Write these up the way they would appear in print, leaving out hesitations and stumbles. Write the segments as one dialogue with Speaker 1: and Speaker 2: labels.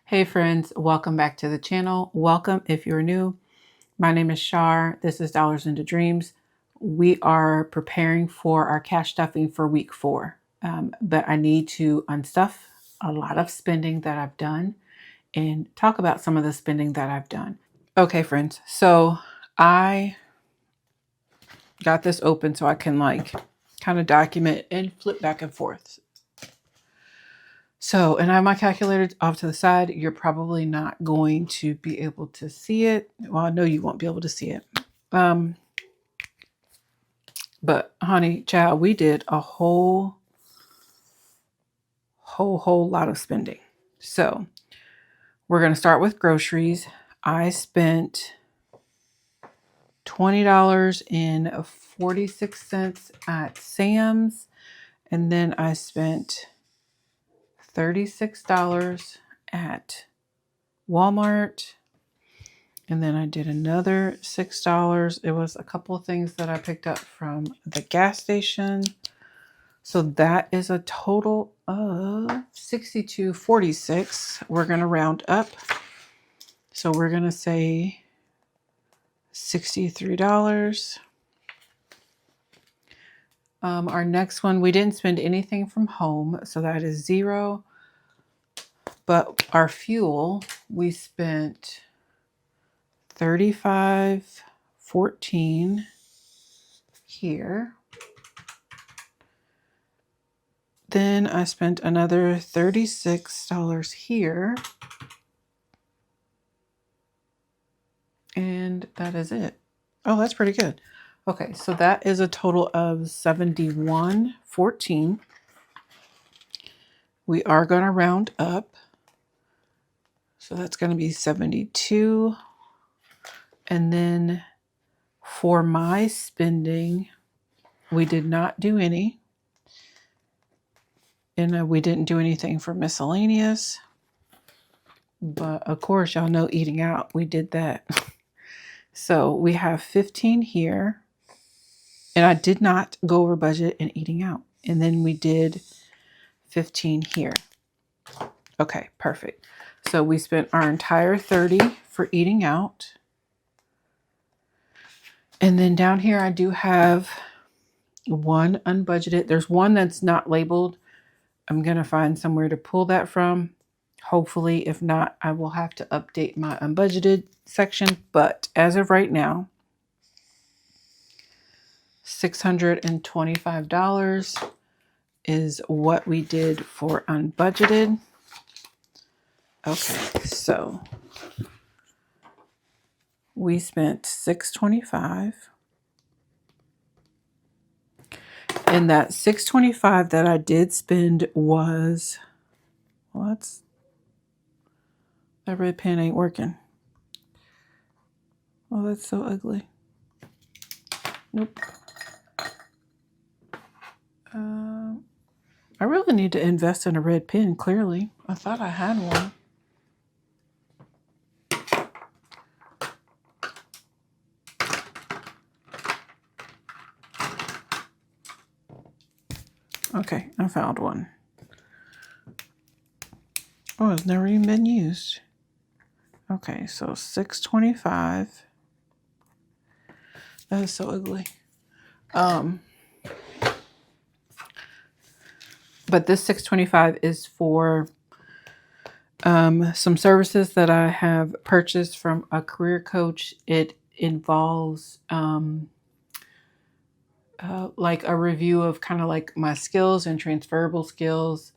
Speaker 1: Hey friends, welcome back to the channel. Welcome if you're new. My name is Shar. This is Dollars into Dreams. We are preparing for our cash stuffing for week 4. But I need to unstuff a lot of spending that I've done and talk about some of the spending that I've done. Okay, friends. So I got this open so I can kind of document and flip back and forth. So, and I have my calculator off to the side. You're probably not going to be able to see it. Well, I know you won't be able to see it. But honey, child, we did a whole lot of spending. So we're going to start with groceries. I spent $20.46 at Sam's. And then I spent $36 at Walmart. And then I did another $6. It was a couple of things that I picked up from the gas station. So that is a total of $62.46. We're going to round up. So we're going to say $63. Our next one, we didn't spend anything from home, so that is $0. But our fuel, we spent $35.14 here. Then I spent another $36 here. And that is it. Oh, that's pretty good. Okay, so that is a total of $71.14. We are going to round up. So that's going to be 72. And then for my spending, we did not do any. And we didn't do anything for miscellaneous. But of course, y'all know eating out. We did that. So we have 15 here. And I did not go over budget in eating out. And then we did 15 here. Okay, perfect. So we spent our entire 30 for eating out. And then down here, I do have one unbudgeted. There's one that's not labeled. I'm going to find somewhere to pull that from. Hopefully, if not, I will have to update my unbudgeted section. But as of right now, $625 is what we did for unbudgeted. Okay, so we spent $625. And that $625 that I did spend was, well, that red pen ain't working. Oh, that's so ugly. Nope. I really need to invest in a red pen, clearly. I thought I had one. Okay, I found one. Oh, it's never even been used. Okay, so $625. That is so ugly. But this $625 is for some services that I have purchased from a career coach. It involves like a review of kind of like my skills and transferable skills,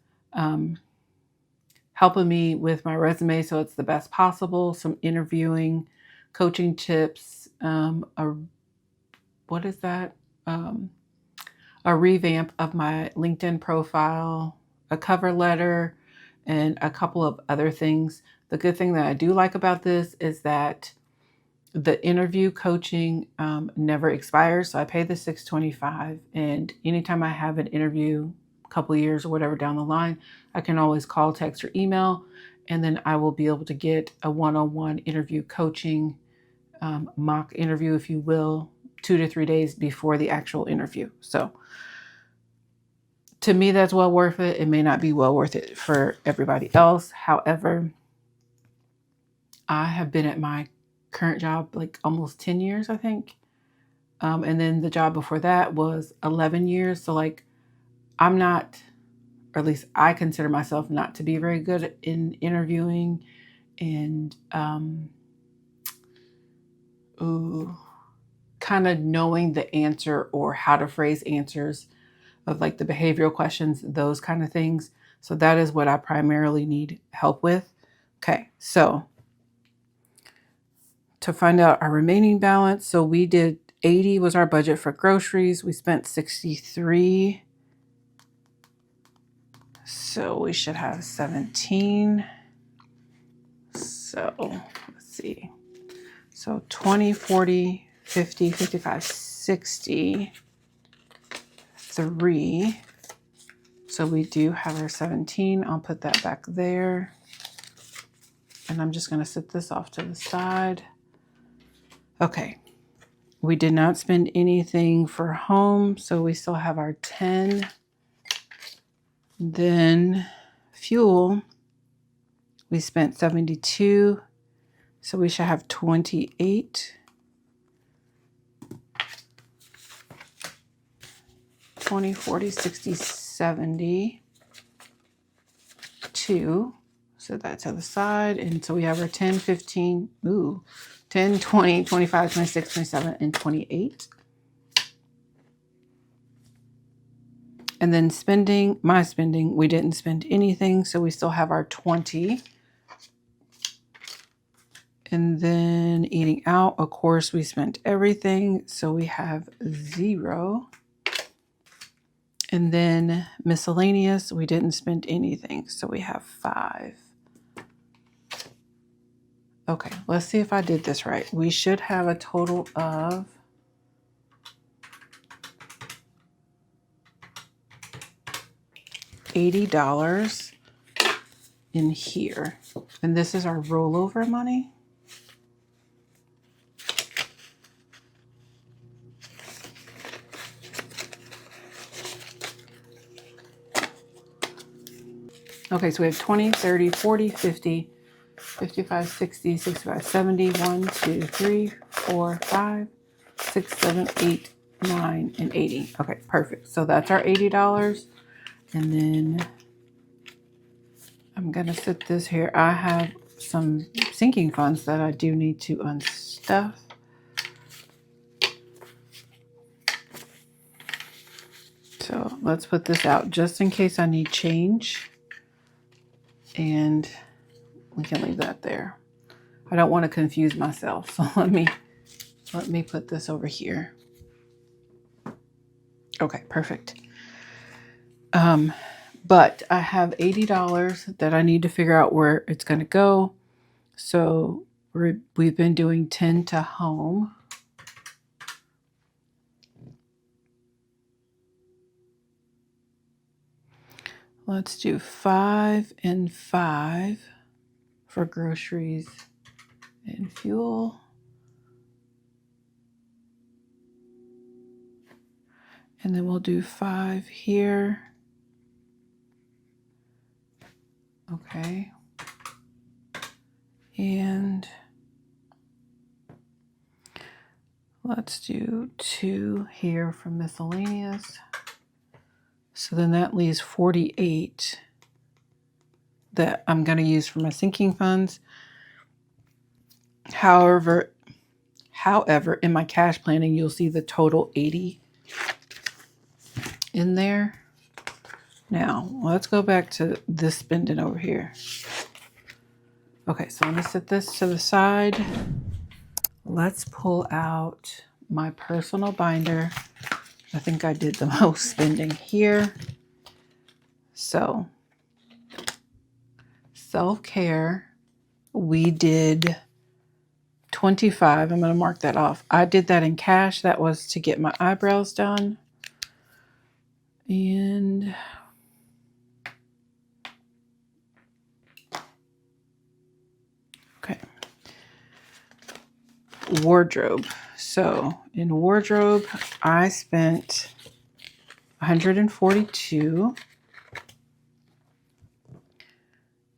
Speaker 1: helping me with my resume so it's the best possible, some interviewing, coaching tips, what is that? A revamp of my LinkedIn profile, a cover letter, and a couple of other things. The good thing that I do like about this is that the interview coaching never expires. So I pay the $625, and anytime I have an interview, a couple of years or whatever down the line, I can always call, text, or email, and then I will be able to get a one-on-one interview coaching, mock interview, if you will, 2 to 3 days before the actual interview. So to me, that's well worth it. It may not be well worth it for everybody else. However, I have been at my current job like almost 10 years, I think. And then the job before that was 11 years. So like I'm not, or at least I consider myself not to be very good in interviewing and kind of knowing the answer or how to phrase answers of like the behavioral questions, those kind of things. So that is what I primarily need help with. Okay, so to find out our remaining balance, so we did 80 was our budget for groceries. We spent 63. So we should have 17. So let's see. So 20, 40, 50, 55, 60, 3. So we do have our 17. I'll put that back there. And I'm just going to set this off to the side. Okay. We did not spend anything for home, so we still have our 10. Then fuel, we spent 72, so we should have 28. 20, 40, 60, 70, 2. Set that to the side. And so we have our 10, 15, 10, 20, 25, 26, 27, and 28. And then spending, my spending, we didn't spend anything, so we still have our 20. And then eating out, of course, we spent everything, so we have 0. And then miscellaneous, we didn't spend anything, so we have 5. Okay, let's see if I did this right. We should have a total of $80 in here. And this is our rollover money. Okay, so we have 20, 30, 40, 50, 55, 60, 65, 70, 1, 2, 3, 4, 5, 6, 7, 8, 9, and 80. Okay, perfect. So that's our $80. And then I'm going to set this here. I have some sinking funds that I do need to unstuff. So let's put this out just in case I need change. And we can leave that there. I don't want to confuse myself. So let me put this over here. Okay, perfect. But I have $80 that I need to figure out where it's going to go. So we've been doing 10 to home. Let's do 5 and 5 for groceries and fuel. And then we'll do 5 here. Okay. And let's do 2 here for miscellaneous. So then that leaves 48 that I'm going to use for my sinking funds. However, in my cash planning, you'll see the total 80 in there. Now, let's go back to this spending over here. Okay, so let me set this to the side. Let's pull out my personal binder. I think I did the most spending here. So, self-care, we did 25. I'm going to mark that off. I did that in cash. That was to get my eyebrows done. And okay. Wardrobe. So in wardrobe, I spent 142.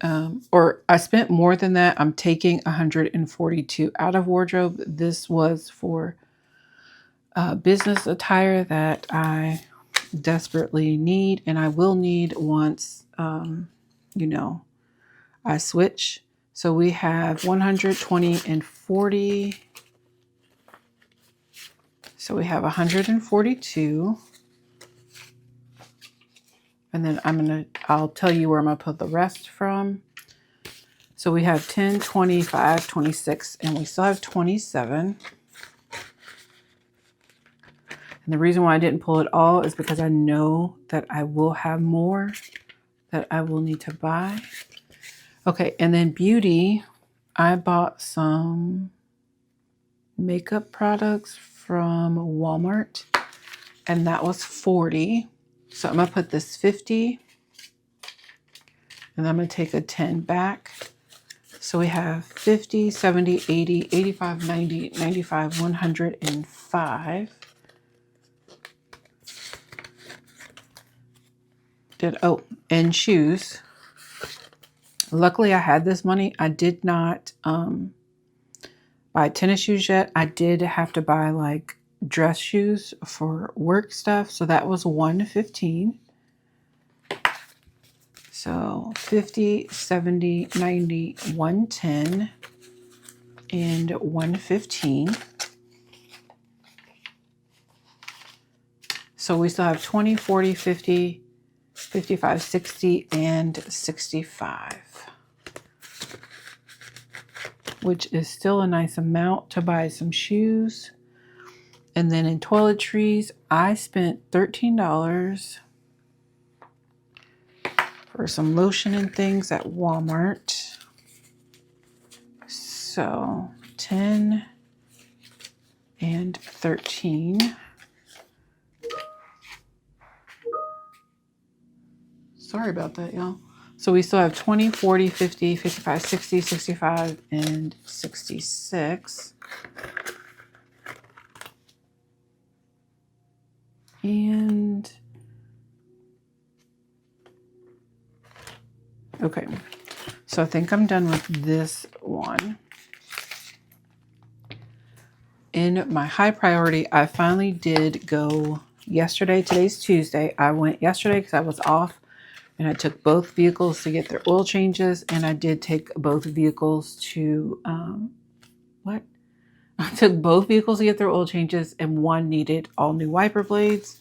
Speaker 1: or I spent more than that. I'm taking 142 out of wardrobe. This was for business attire that I desperately need, and I will need once, you know, I switch. So we have 120 and 40. So we have 142. And then I'll tell you where I'm going to put the rest from. So we have 10, 25, 26, and we still have 27. And the reason why I didn't pull it all is because I know that I will have more that I will need to buy. Okay, and then beauty, I bought some makeup products from Walmart, and that was 40. So I'm going to put this 50, and I'm going to take a 10 back. So we have 50, 70, 80, 85, 90, 95, 105. And shoes. Luckily I had this money. I did not buy tennis shoes yet. I did have to buy like dress shoes for work stuff. So that was 115. So 50, 70, 90, 110, and 115. So we still have 20, 40, 50, 55, 60, and 65. Which is still a nice amount to buy some shoes. And then in toiletries, I spent $13 for some lotion and things at Walmart. So 10 and 13. Sorry about that, y'all. So we still have 20, 40, 50, 55, 60, 65, and 66. And okay, so I think I'm done with this one. In my high priority, I finally did go yesterday. Today's Tuesday. I went yesterday because I was off, and I took both vehicles to get their oil changes, and I did take both vehicles to, I took both vehicles to get their oil changes, and one needed all new wiper blades.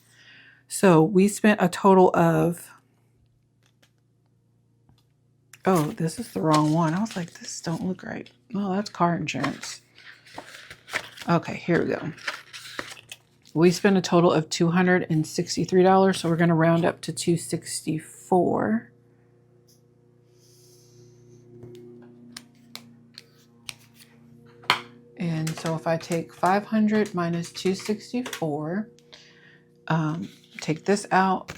Speaker 1: So we spent a total of, oh, this is the wrong one. I was like, this don't look right. Oh, that's car insurance. Okay, here we go. We spent a total of $263, so we're going to round up to $264. And so if I take 500 minus 264, take this out,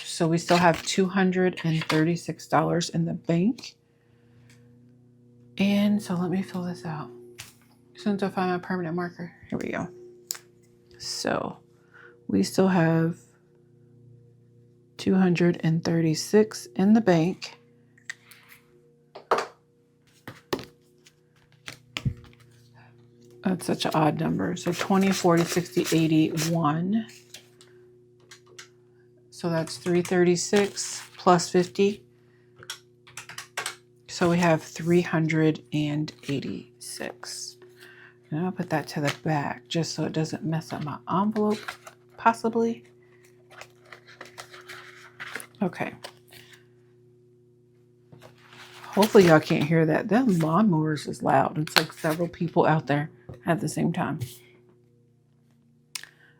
Speaker 1: so we still have $236 in the bank. And so let me fill this out. As soon as I find my permanent marker, here we go. So we still have 236 in the bank. That's such an odd number. So 20, 40, 60, 80, 1. So that's 336 plus 50. So we have 386. And I'll put that to the back just so it doesn't mess up my envelope, possibly. Okay. Hopefully y'all can't hear that. Them lawnmowers is loud. It's like several people out there at the same time.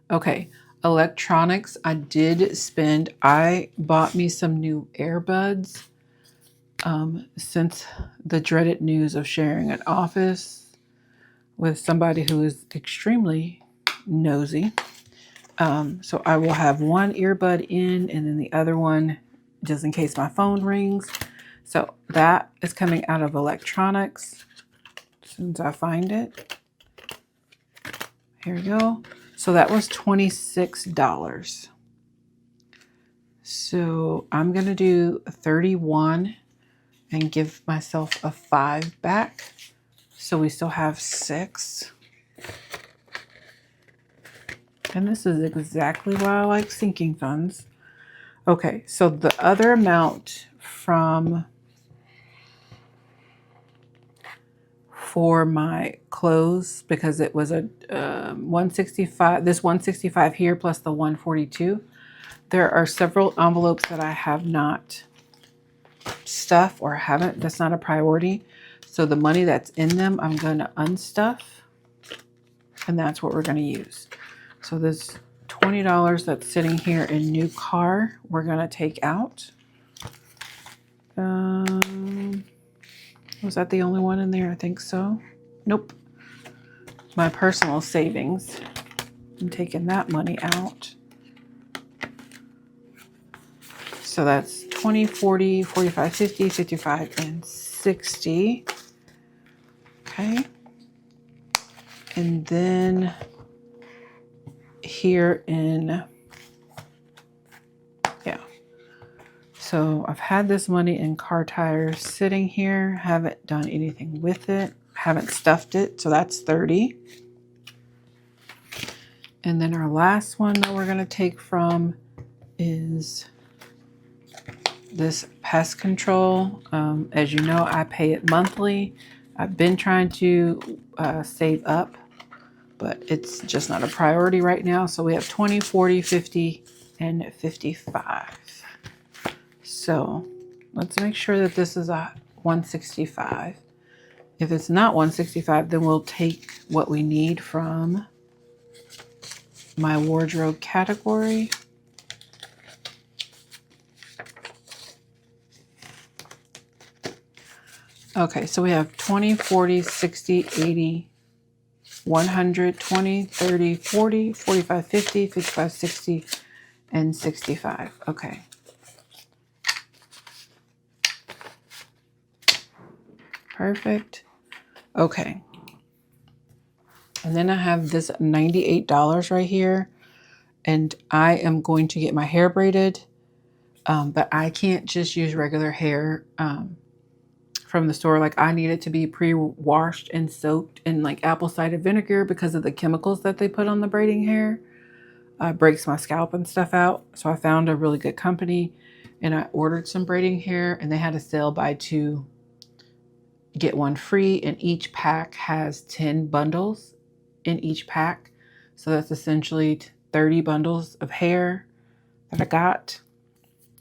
Speaker 1: Okay. Electronics, I bought me some new earbuds. Since the dreaded news of sharing an office with somebody who is extremely nosy. So I will have one earbud in and then the other one just in case my phone rings. So that is coming out of electronics as soon as I find it. Here we go. So that was $26. So I'm going to do 31 and give myself a 5 back. So we still have 6. And this is exactly why I like sinking funds. Okay, so the other amount for my clothes, because it was a 165, this 165 here plus the 142, there are several envelopes that I have not stuffed or haven't, that's not a priority. So the money that's in them, I'm going to unstuff, and that's what we're going to use. So this $20 that's sitting here in new car, we're going to take out. Was that the only one in there? I think so. Nope. My personal savings. I'm taking that money out. So that's 20, 40, 45, 50, 55, and 60. Okay. And then here in, yeah. So I've had this money in car tires sitting here. Haven't done anything with it. Haven't stuffed it. So that's 30. And then our last one that we're going to take from is this pest control. As you know, I pay it monthly. I've been trying to save up, but it's just not a priority right now. So we have 20, 40, 50, and 55. So let's make sure that this is a 165. If it's not 165, then we'll take what we need from my wardrobe category. Okay, so we have 20, 40, 60, 80, 100, 20, 30, 40, 45, 50, 55, 60, and 65. Okay. Perfect. Okay. And then I have this $98 right here, and I am going to get my hair braided, but I can't just use regular hair from the store. Like, I need it to be pre-washed and soaked in like apple cider vinegar because of the chemicals that they put on the braiding hair. Breaks my scalp and stuff out. So I found a really good company, and I ordered some braiding hair, and they had a sale buy 2 get 1 free, and each pack has 10 bundles in each pack. So that's essentially 30 bundles of hair that I got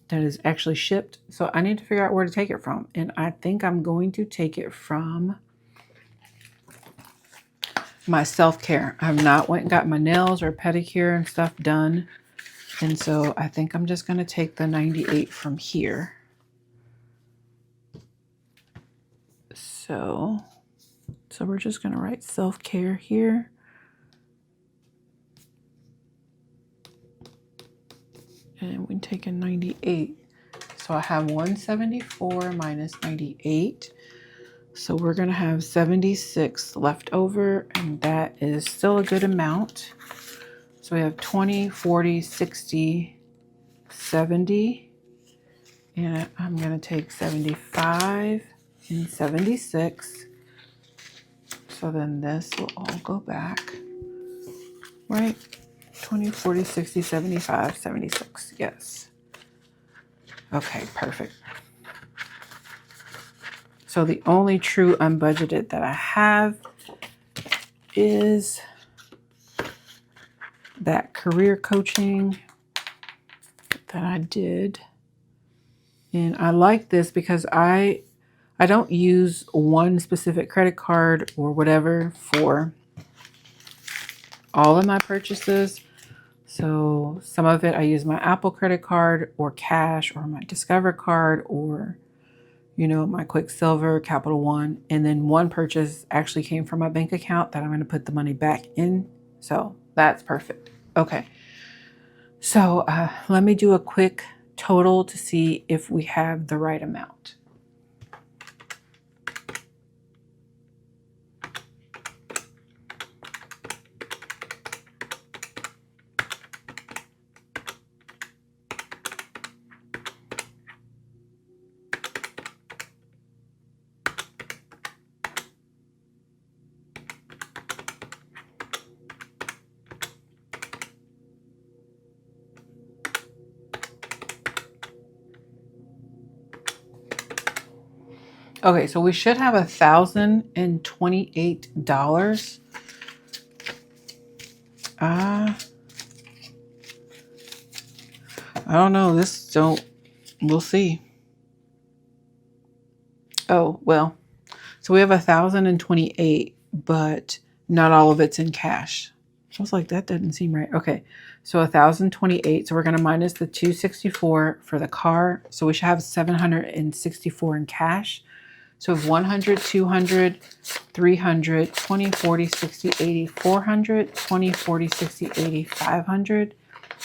Speaker 1: that is actually shipped. So I need to figure out where to take it from. And I think I'm going to take it from my self-care. I have not went and got my nails or pedicure and stuff done. And so I think I'm just going to take the 98 from here. So we're just going to write self-care here. And we take a 98. So I have 174 minus 98. So we're going to have 76 left over, and that is still a good amount. So we have 20, 40, 60, 70. And I'm going to take 75 and 76. So then this will all go back, right? 20, 40, 60, 75, 76. Yes. Okay, perfect. So the only true unbudgeted that I have is that career coaching that I did. And I like this because I don't use one specific credit card or whatever for all of my purchases. So some of it I use my Apple credit card or cash or my Discover card or, you know, my Quicksilver, Capital One. And then one purchase actually came from my bank account that I'm going to put the money back in. So that's perfect. Okay. So let me do a quick total to see if we have the right amount. Okay, so we should have $1,028. I don't know. We'll see. Oh, well. So we have 1,028, but not all of it's in cash. I was like, that doesn't seem right. Okay. So 1,028. So we're going to minus the 264 for the car. So we should have 764 in cash. So we have 100, 200, 300, 20, 40, 60, 80, 400, 20, 40, 60, 80, 500,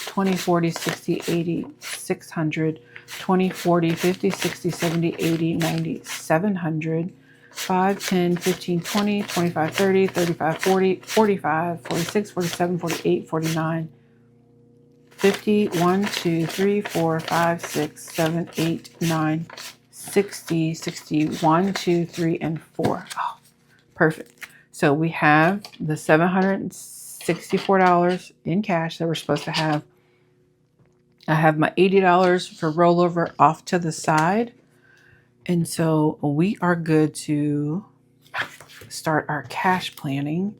Speaker 1: 20, 40, 60, 80, 600, 20, 40, 50, 60, 70, 80, 90, 700, 5, 10, 15, 20, 25, 30, 35, 40, 45, 46, 47, 48, 49, 50, 1, 2, 3, 4, 5, 6, 7, 8, 9, 60, 61, 2, 3, and 4. Oh, perfect. So we have the $764 in cash that we're supposed to have. I have my $80 for rollover off to the side. And so we are good to start our cash planning.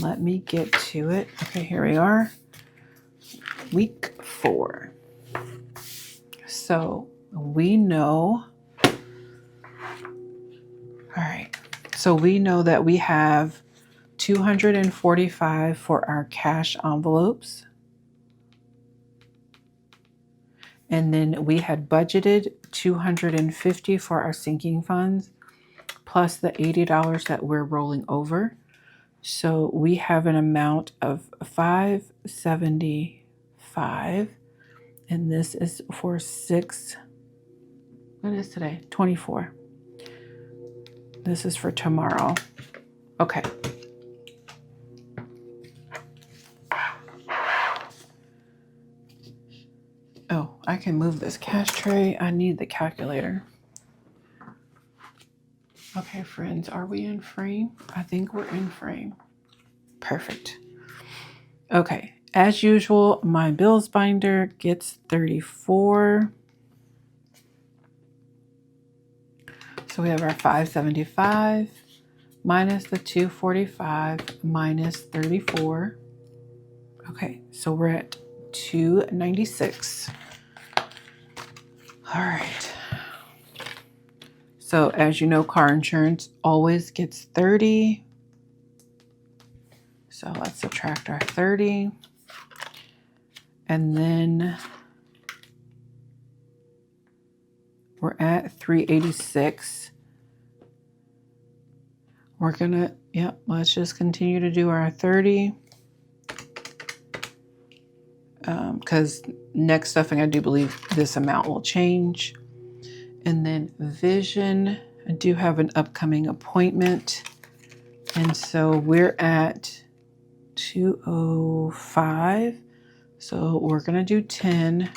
Speaker 1: Let me get to it. Okay, here we are. Week 4. So we know, all right. So we know that we have 245 for our cash envelopes. And then we had budgeted 250 for our sinking funds, plus the $80 that we're rolling over. So we have an amount of 575, and this is for 6. What is today? 24. This is for tomorrow. Okay. Oh, I can move this cash tray. I need the calculator. Okay, friends, are we in frame? I think we're in frame. Perfect. Okay, as usual, my bills binder gets 34. So we have our 575 minus the 245 minus 34. Okay, so we're at 296. All right. So as you know, car insurance always gets 30. So let's subtract our 30. And then we're at 386. We're gonna, let's just continue to do our 30. Because next stuffing, I do believe this amount will change. And then vision, I do have an upcoming appointment. And so we're at 205. So we're going to do 10,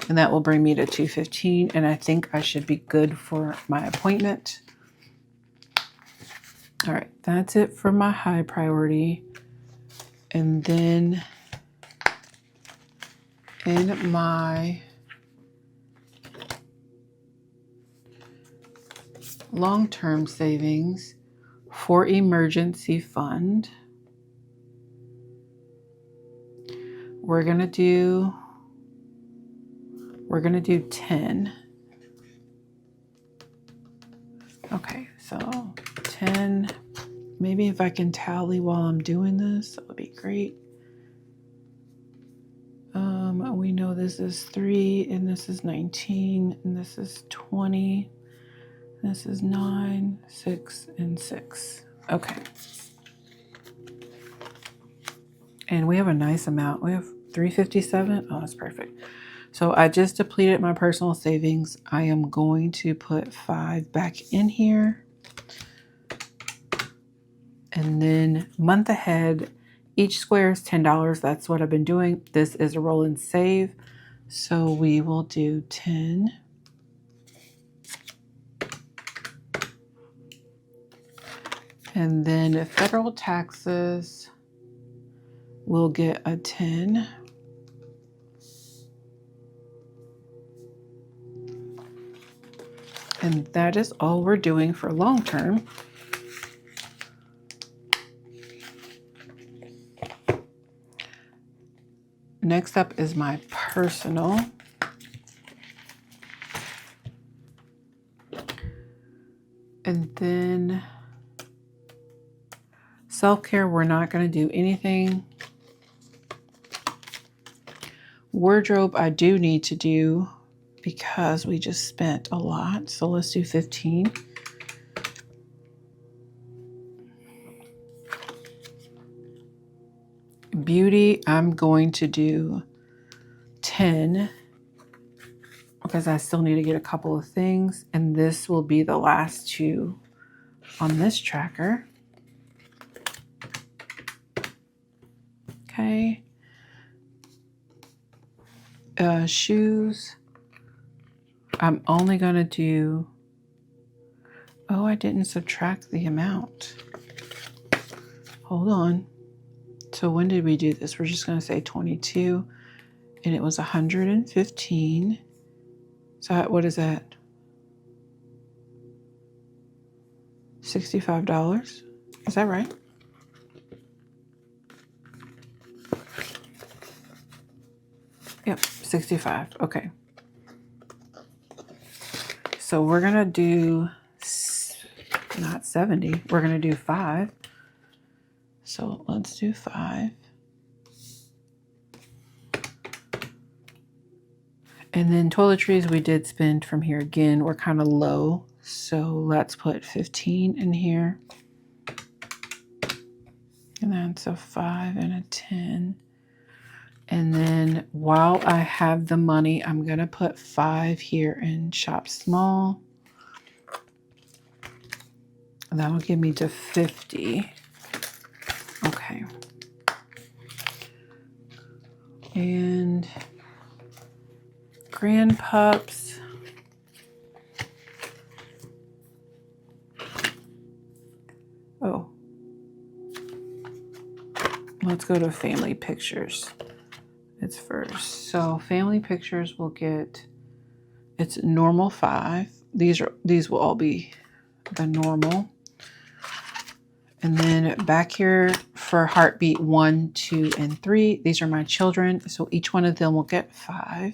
Speaker 1: and that will bring me to 215. And I think I should be good for my appointment. All right, that's it for my high priority. And then in my long-term savings for emergency fund, we're going to do 10. Okay, so 10. Maybe if I can tally while I'm doing this, that would be great. We know this is 3, and this is 19, and this is 20. This is 9, 6, and 6. Okay. And we have a nice amount. We have 357. Oh, that's perfect. So I just depleted my personal savings. I am going to put 5 back in here. And then month ahead, each square is $10. That's what I've been doing. This is a roll and save. So we will do 10. And then federal taxes will get a 10. And that is all we're doing for long term. Next up is my personal. And then self-care, we're not going to do anything. Wardrobe, I do need to do because we just spent a lot. So let's do 15. Beauty, I'm going to do 10 because I still need to get a couple of things. And this will be the last two on this tracker. Okay. Shoes, I'm only going to do, oh, I didn't subtract the amount. Hold on. So when did we do this? We're just going to say 22 and it was 115. So what is that? $65. Is that right? Yep, 65. Okay. So we're going to do not 70. We're going to do 5. So let's do 5. And then toiletries we did spend from here again. We're kind of low. So let's put 15 in here. And that's a 5 and a 10. And then while I have the money, I'm going to put 5 here in shop small. And that will give me to 50. Okay. And grand pups. Oh. Let's go to family pictures. It's first. So family pictures will get, it's normal 5. These will all be the normal. And then back here for heartbeat 1, 2, and 3, these are my children. So each one of them will get 5.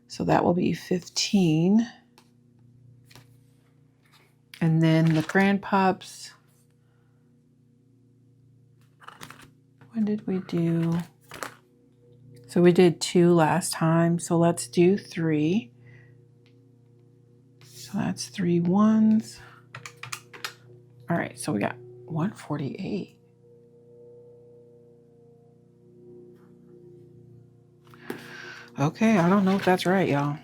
Speaker 1: So that will be 15. And then the grandpups. When did we do? So we did 2 last time. So let's do 3. So that's 3 ones. All right, so we got 148. Okay, I don't know if that's right, y'all.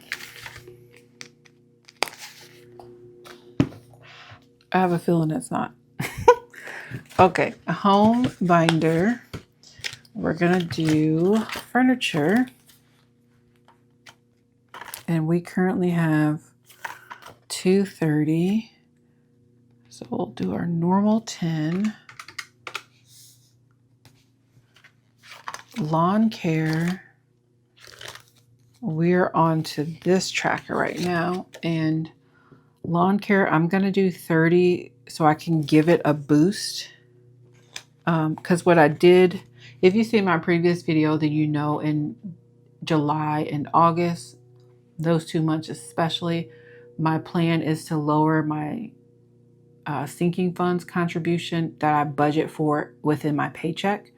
Speaker 1: I have a feeling it's not. Okay, a home binder. We're gonna do furniture. And we currently have 230. So we'll do our normal 10. Lawn care. We're on to this tracker right now. And lawn care, I'm going to do 30 so I can give it a boost. Because what I did, if you see my previous video, then you know in July and August, those 2 months especially, my plan is to lower my sinking funds contribution that I budget for within my paycheck.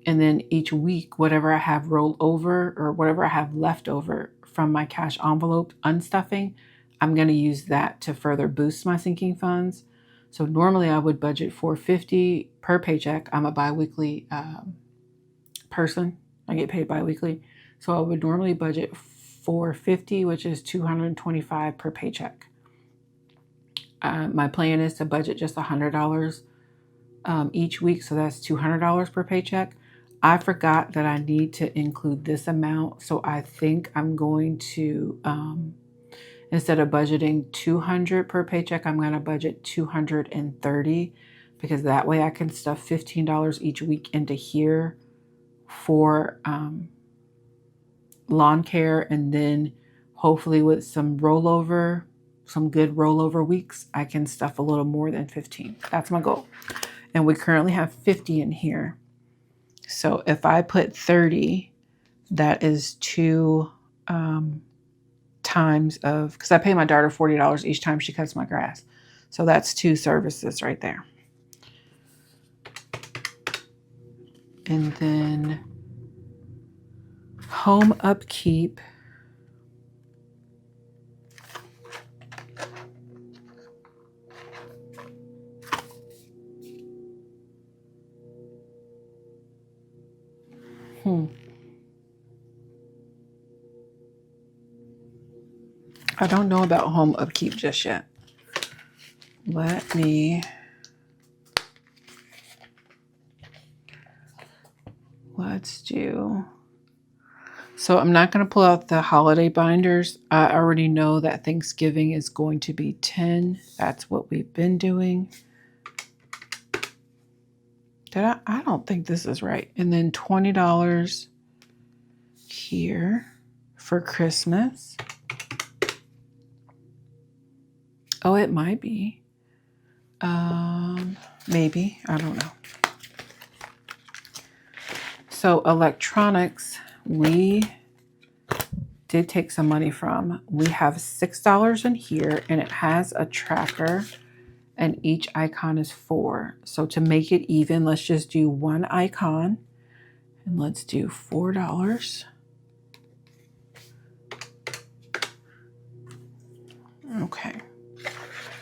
Speaker 1: And then each week, whatever I have rolled over or whatever I have left over from my cash envelope unstuffing, I'm going to use that to further boost my sinking funds. So normally I would budget $450 per paycheck. I'm a biweekly person. I get paid biweekly. So I would normally budget $450, which is $225 per paycheck. My plan is to budget just $100 each week. So that's $200 per paycheck. I forgot that I need to include this amount. So I think I'm going to, instead of budgeting $200 per paycheck, I'm going to budget $230 because that way I can stuff $15 each week into here for lawn care. And then hopefully with some rollover some good rollover weeks, I can stuff a little more than 15. That's my goal. And we currently have 50 in here. So if I put 30, that is 2 times of, because I pay my daughter $40 each time she cuts my grass. So that's 2 services right there. And then home upkeep. I don't know about home upkeep just yet. Let's do, so I'm not going to pull out the holiday binders. I already know that Thanksgiving is going to be 10. That's what we've been doing. I don't think this is right. And then $20 here for Christmas. Oh, it might be. Maybe. I don't know. So electronics, we did take some money from. We have $6 in here, and it has a tracker, and each icon is 4. So to make it even, let's just do 1 icon, and let's do $4. Okay.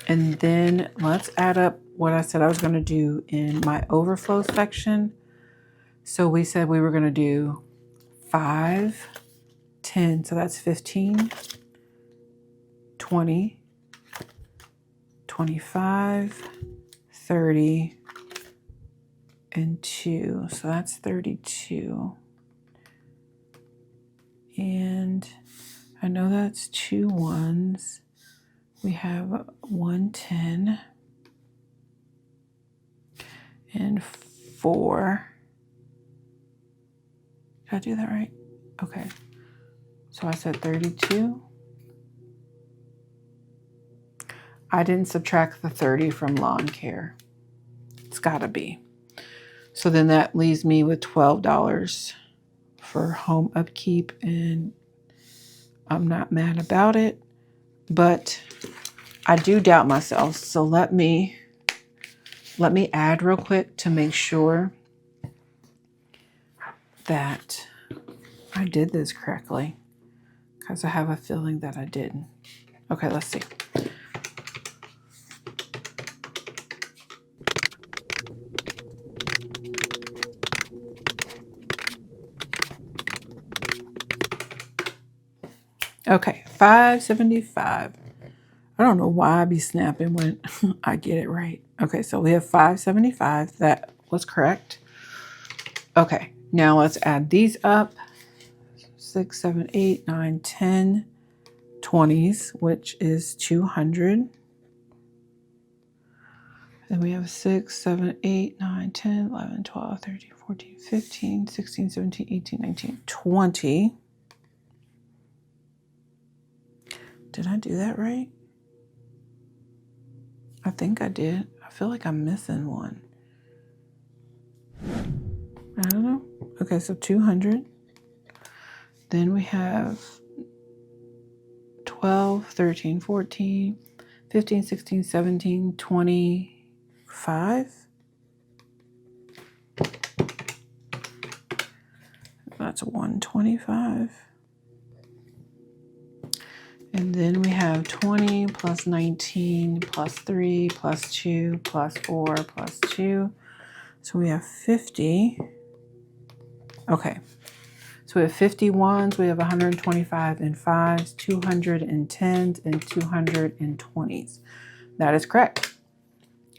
Speaker 1: And then let's add up what I said I was going to do in my overflow section. So we said we were going to do 5, 10, so that's 15, 20, 25, 30, and 2. So that's 32. And I know that's 2 ones. We have 110 and 4. Did I do that right? Okay. So I said 32. I didn't subtract the 30 from lawn care. It's gotta be. So then that leaves me with $12 for home upkeep, and I'm not mad about it, but I do doubt myself. So let me add real quick to make sure that I did this correctly, because I have a feeling that I didn't. Okay, let's see. Okay, 575. I don't know why I be snapping when I get it right. Okay, so we have 575. That was correct. Okay, now let's add these up. 6, 7, 8, 9, 10, 20s, which is 200. Then we have 6, 7, 8, 9, 10, 11, 12, 13, 14, 15, 16, 17, 18, 19, 20. Did I do that right? I think I did. I feel like I'm missing one. I don't know. Okay, so 200. Then we have 12, 13, 14, 15, 16, 17, 25. That's 125. And then we have 20 plus 19 plus 3 plus 2 plus 4 plus 2. So we have 50. Okay. So we have 51s, we have 125 and 5s, 210s, and 220s. That is correct.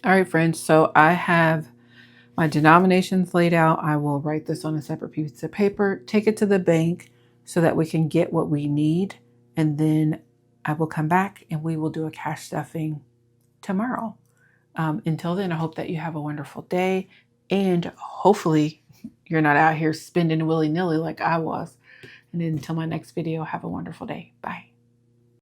Speaker 1: All right, friends. So I have my denominations laid out. I will write this on a separate piece of paper, take it to the bank so that we can get what we need. And then I will come back and we will do a cash stuffing tomorrow. Until then, I hope that you have a wonderful day, and hopefully you're not out here spending willy-nilly like I was. And until my next video, have a wonderful day. Bye.